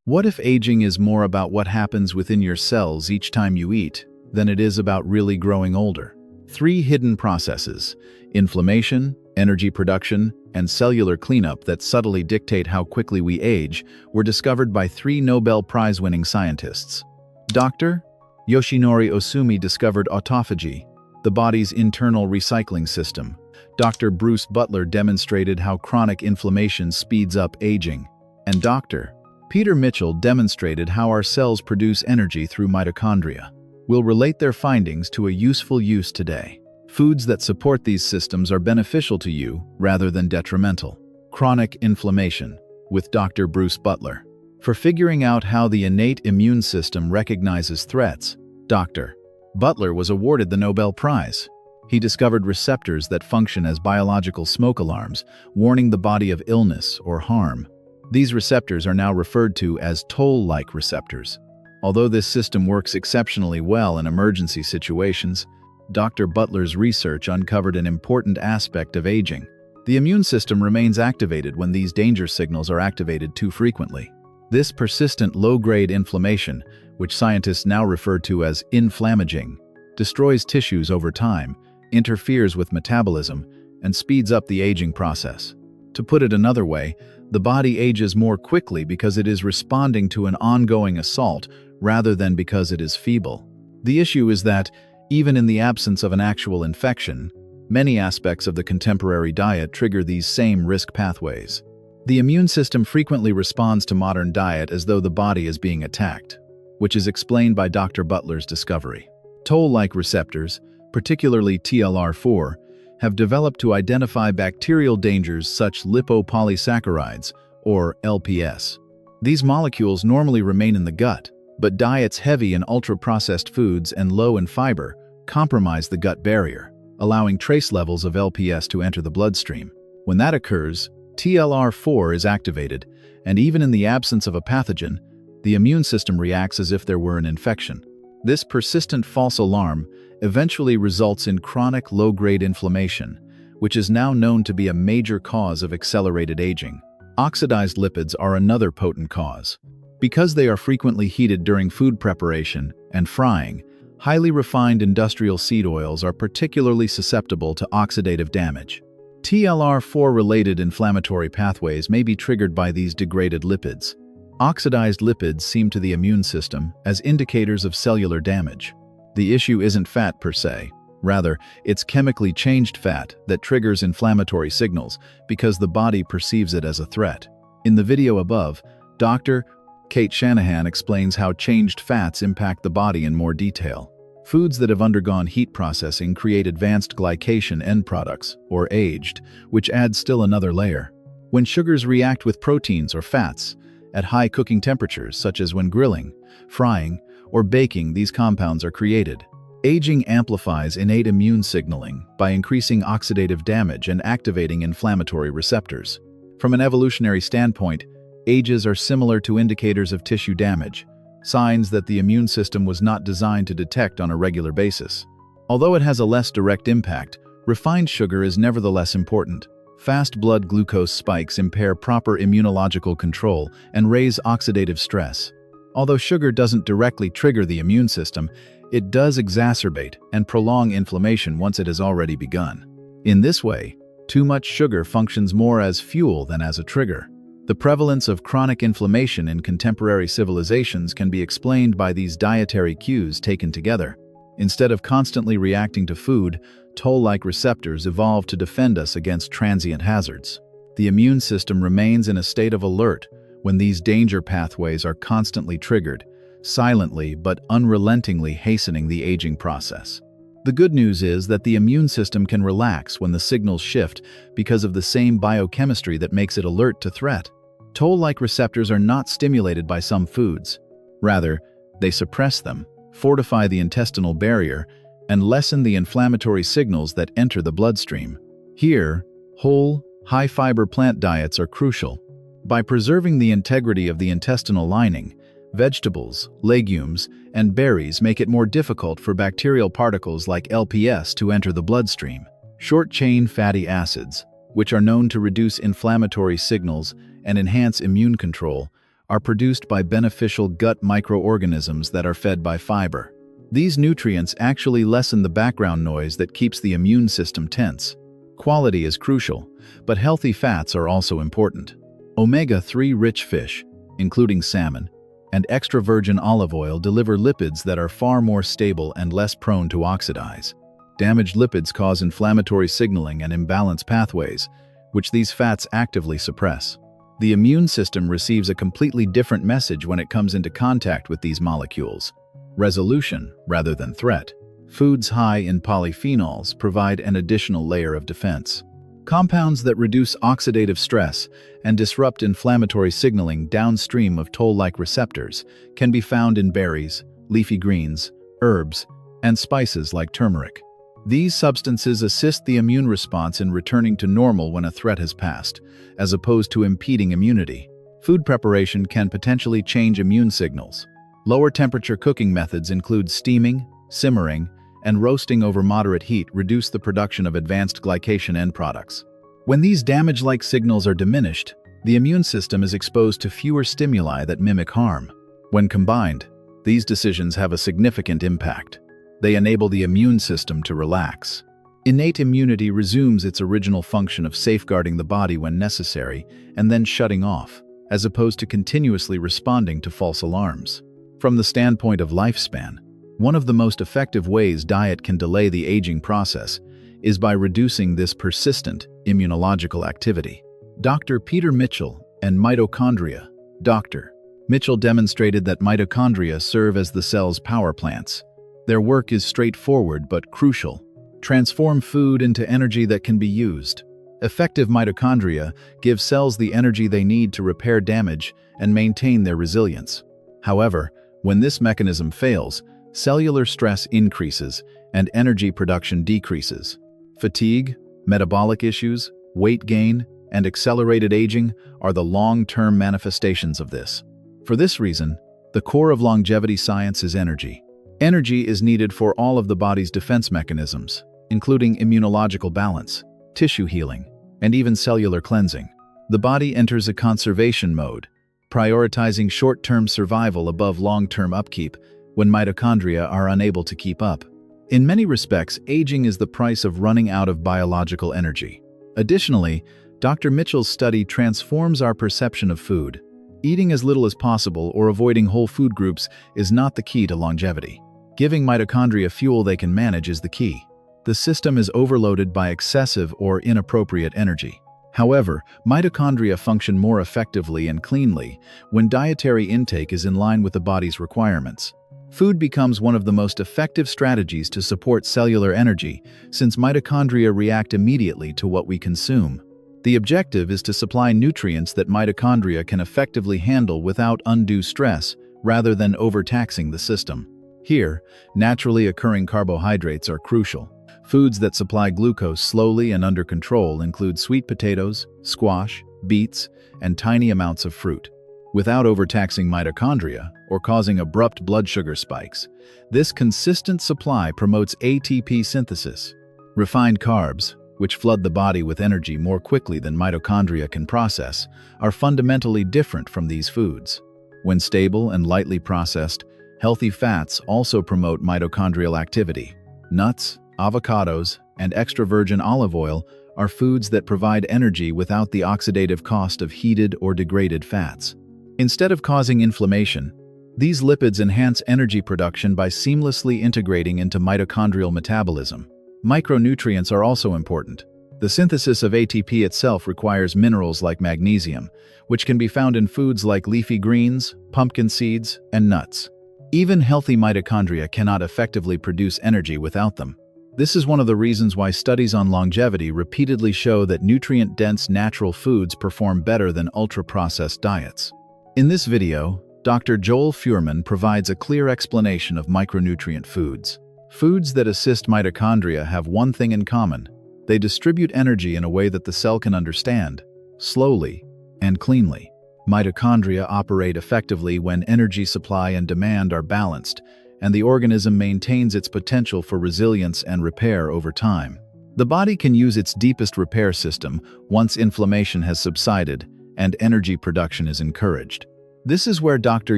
What if aging is more about what happens within your cells each time you eat than it is about really growing older? Three hidden processes: inflammation, energy production, and cellular cleanup that subtly dictate how quickly we age were discovered by three Nobel Prize-winning scientists. Dr. Yoshinori Ohsumi discovered autophagy, the body's internal recycling system. Dr. Bruce Beutler demonstrated how chronic inflammation speeds up aging. And Dr. Peter Mitchell demonstrated how our cells produce energy through mitochondria. We'll relate their findings to a useful use today. Foods that support these systems are beneficial to you rather than detrimental. Chronic inflammation, with Dr. Bruce Beutler. For figuring out how the innate immune system recognizes threats, Dr. Beutler was awarded the Nobel Prize. He discovered receptors that function as biological smoke alarms, warning the body of illness or harm. These receptors are now referred to as toll-like receptors. Although this system works exceptionally well in emergency situations, Dr. Beutler's research uncovered an important aspect of aging. The immune system remains activated when these danger signals are activated too frequently. This persistent low-grade inflammation, which scientists now refer to as inflammaging, destroys tissues over time, interferes with metabolism, and speeds up the aging process. To put it another way, the body ages more quickly because it is responding to an ongoing assault rather than because it is feeble. The issue is that, even in the absence of an actual infection, many aspects of the contemporary diet trigger these same risk pathways. The immune system frequently responds to modern diet as though the body is being attacked, which is explained by Dr. Beutler's discovery. Toll-like receptors, particularly TLR4, have developed to identify bacterial dangers such lipopolysaccharides, or LPS. These molecules normally remain in the gut, but diets heavy in ultra-processed foods and low in fiber compromise the gut barrier, allowing trace levels of LPS to enter the bloodstream. When that occurs, TLR4 is activated, and even in the absence of a pathogen, the immune system reacts as if there were an infection. This persistent false alarm eventually results in chronic low-grade inflammation, which is now known to be a major cause of accelerated aging. Oxidized lipids are another potent cause. Because they are frequently heated during food preparation and frying, highly refined industrial seed oils are particularly susceptible to oxidative damage. TLR4-related inflammatory pathways may be triggered by these degraded lipids. Oxidized lipids seem to the immune system as indicators of cellular damage. The issue isn't fat per se. Rather, it's chemically changed fat that triggers inflammatory signals because the body perceives it as a threat. In the video above, Dr. Kate Shanahan explains how changed fats impact the body in more detail. Foods that have undergone heat processing create advanced glycation end products, or aged, which adds still another layer. When sugars react with proteins or fats at high cooking temperatures, such as when grilling, frying, or baking, these compounds are created. Aging amplifies innate immune signaling by increasing oxidative damage and activating inflammatory receptors. From an evolutionary standpoint, ages are similar to indicators of tissue damage, signs that the immune system was not designed to detect on a regular basis. Although it has a less direct impact, refined sugar is nevertheless important. Fast blood glucose spikes impair proper immunological control and raise oxidative stress. Although sugar doesn't directly trigger the immune system, it does exacerbate and prolong inflammation once it has already begun. In this way, too much sugar functions more as fuel than as a trigger. The prevalence of chronic inflammation in contemporary civilizations can be explained by these dietary cues taken together. Instead of constantly reacting to food, toll-like receptors evolved to defend us against transient hazards. The immune system remains in a state of alert when these danger pathways are constantly triggered, silently but unrelentingly hastening the aging process. The good news is that the immune system can relax when the signals shift because of the same biochemistry that makes it alert to threat. Toll-like receptors are not stimulated by some foods. Rather, they suppress them, fortify the intestinal barrier, and lessen the inflammatory signals that enter the bloodstream. Here, whole, high-fiber plant diets are crucial. By preserving the integrity of the intestinal lining, vegetables, legumes, and berries make it more difficult for bacterial particles like LPS to enter the bloodstream. Short-chain fatty acids, which are known to reduce inflammatory signals and enhance immune control, are produced by beneficial gut microorganisms that are fed by fiber. These nutrients actually lessen the background noise that keeps the immune system tense. Quality is crucial, but healthy fats are also important. Omega-3 rich fish, including salmon, and extra virgin olive oil deliver lipids that are far more stable and less prone to oxidize. Damaged lipids cause inflammatory signaling and imbalance pathways, which these fats actively suppress. The immune system receives a completely different message when it comes into contact with these molecules. Resolution rather than threat. Foods high in polyphenols provide an additional layer of defense. Compounds that reduce oxidative stress and disrupt inflammatory signaling downstream of toll-like receptors can be found in berries, leafy greens, herbs, and spices like turmeric. These substances assist the immune response in returning to normal when a threat has passed, as opposed to impeding immunity. Food preparation can potentially change immune signals. Lower temperature cooking methods include steaming, simmering, and roasting over moderate heat reduce the production of advanced glycation end products. When these damage-like signals are diminished, the immune system is exposed to fewer stimuli that mimic harm. When combined, these decisions have a significant impact. They enable the immune system to relax. Innate immunity resumes its original function of safeguarding the body when necessary and then shutting off, as opposed to continuously responding to false alarms. From the standpoint of lifespan, one of the most effective ways diet can delay the aging process is by reducing this persistent immunological activity. Dr. Peter Mitchell and Mitochondria. Dr. Mitchell demonstrated that mitochondria serve as the cell's power plants. Their work is straightforward but crucial. Transform food into energy that can be used. Effective mitochondria give cells the energy they need to repair damage and maintain their resilience. However, when this mechanism fails, cellular stress increases and energy production decreases. Fatigue, metabolic issues, weight gain, and accelerated aging are the long-term manifestations of this. For this reason, the core of longevity science is energy. Energy is needed for all of the body's defense mechanisms, including immunological balance, tissue healing, and even cellular cleansing. The body enters a conservation mode, prioritizing short-term survival above long-term upkeep when mitochondria are unable to keep up. In many respects, aging is the price of running out of biological energy. Additionally, Dr. Mitchell's study transforms our perception of food. Eating as little as possible or avoiding whole food groups is not the key to longevity. Giving mitochondria fuel they can manage is the key. The system is overloaded by excessive or inappropriate energy. However, mitochondria function more effectively and cleanly when dietary intake is in line with the body's requirements. Food becomes one of the most effective strategies to support cellular energy, since mitochondria react immediately to what we consume. The objective is to supply nutrients that mitochondria can effectively handle without undue stress, rather than overtaxing the system. Here, naturally occurring carbohydrates are crucial. Foods that supply glucose slowly and under control include sweet potatoes, squash, beets, and tiny amounts of fruit. Without overtaxing mitochondria or causing abrupt blood sugar spikes, this consistent supply promotes ATP synthesis. Refined carbs, which flood the body with energy more quickly than mitochondria can process, are fundamentally different from these foods. When stable and lightly processed, healthy fats also promote mitochondrial activity. Nuts, avocados, and extra virgin olive oil are foods that provide energy without the oxidative cost of heated or degraded fats. Instead of causing inflammation, these lipids enhance energy production by seamlessly integrating into mitochondrial metabolism. Micronutrients are also important. The synthesis of ATP itself requires minerals like magnesium, which can be found in foods like leafy greens, pumpkin seeds, and nuts. Even healthy mitochondria cannot effectively produce energy without them. This is one of the reasons why studies on longevity repeatedly show that nutrient-dense natural foods perform better than ultra-processed diets. In this video, Dr. Joel Fuhrman provides a clear explanation of micronutrient foods. Foods that assist mitochondria have one thing in common: they distribute energy in a way that the cell can understand, slowly and cleanly. Mitochondria operate effectively when energy supply and demand are balanced, and the organism maintains its potential for resilience and repair over time. The body can use its deepest repair system once inflammation has subsided and energy production is encouraged. This is where Dr.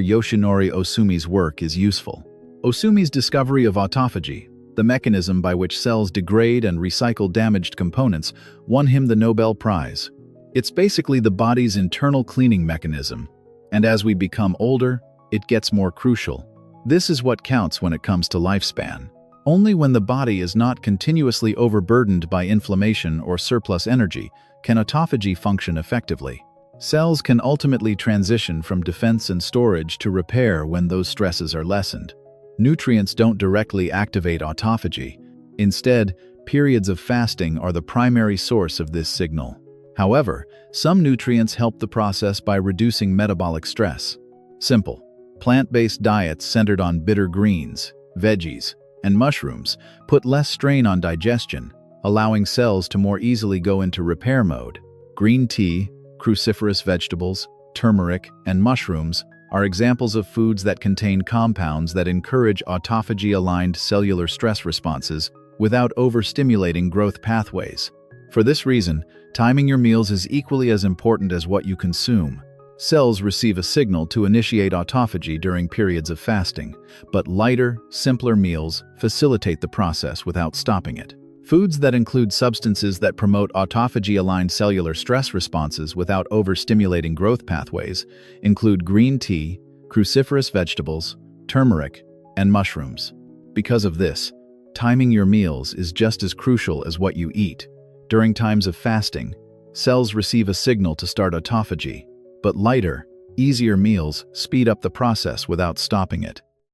Yoshinori Ohsumi's work is useful. Ohsumi's discovery of autophagy, the mechanism by which cells degrade and recycle damaged components, won him the Nobel Prize. It's basically the body's internal cleaning mechanism, and as we become older, it gets more crucial. This is what counts when it comes to lifespan. Only when the body is not continuously overburdened by inflammation or surplus energy can autophagy function effectively. Cells can ultimately transition from defense and storage to repair when those stresses are lessened. Nutrients don't directly activate autophagy. Instead, periods of fasting are the primary source of this signal. However, some nutrients help the process by reducing metabolic stress. Simple. Plant-based diets centered on bitter greens, veggies, and mushrooms put less strain on digestion, allowing cells to more easily go into repair mode. Green tea, cruciferous vegetables, turmeric, and mushrooms are examples of foods that contain compounds that encourage autophagy-aligned cellular stress responses without overstimulating growth pathways. For this reason, timing your meals is equally as important as what you consume. Cells receive a signal to initiate autophagy during periods of fasting, but lighter, simpler meals facilitate the process without stopping it. Foods that include substances that promote autophagy-aligned cellular stress responses without overstimulating growth pathways include green tea, cruciferous vegetables, turmeric, and mushrooms. Because of this, timing your meals is just as crucial as what you eat. During times of fasting, cells receive a signal to start autophagy, but lighter, easier meals speed up the process without stopping it.